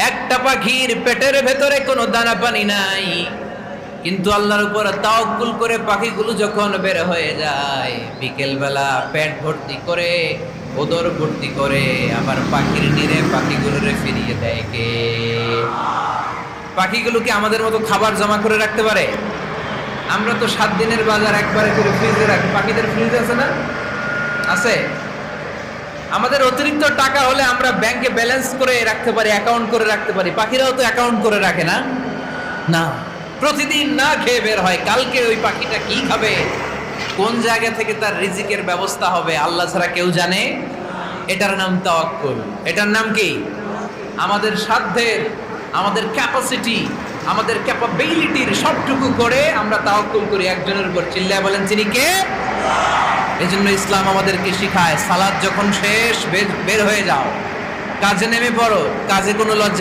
একটা পাখির পেটের ভেতরে কোনো দানা পানি নাই, কিন্তু আল্লাহর উপর তাওয়াক্কুল করে পাখিগুলো যখন বের হয়ে যায়, বিকেল বেলা পেট ভর্তি করে, ওদর ভর্তি করে, আবার পাখির নিরে পাখিগুলোরে ফিরিয়ে দেয় কে? পাখিগুলো কি আমাদের মতো খাবার জমা করে রাখতে পারে? আমরা তো 7 দিনের বাজার একবারে করে ফ্রিজে রাখি। পাখিদের ফ্রিজ আছে না? আছে। আমাদের অতিরিক্ত টাকা হলে আমরা ব্যাংকে ব্যালেন্স করে রাখতে পারি, অ্যাকাউন্ট করে রাখতে পারি। পাখিরাও তো অ্যাকাউন্ট করে রাখে না? না, প্রতিদিন না খেয়ে বের হয়। কালকে ওই পাখিটা কি খাবে, কোন জায়গা থেকে তার রিজিকের ব্যবস্থা হবে, আল্লাহ ছাড়া কেউ জানে। এটার নাম তাওয়াক্কুল। এটার নাম কি? আমাদের সাধ্যের, আমাদের ক্যাপাসিটি, আমাদের ক্যাপাবিলিটির সবটুকু করে আমরা তাওয়াক্কুল করি একজনের উপর। চিল্লায় বলেন তিনি কে? এজন্য ইসলাম আমাদেরকে শিখায়, সালাত যখন শেষ, বের হয়ে যাও, কাজে নেমে পড়ো। কাজে কোনো লজ্জা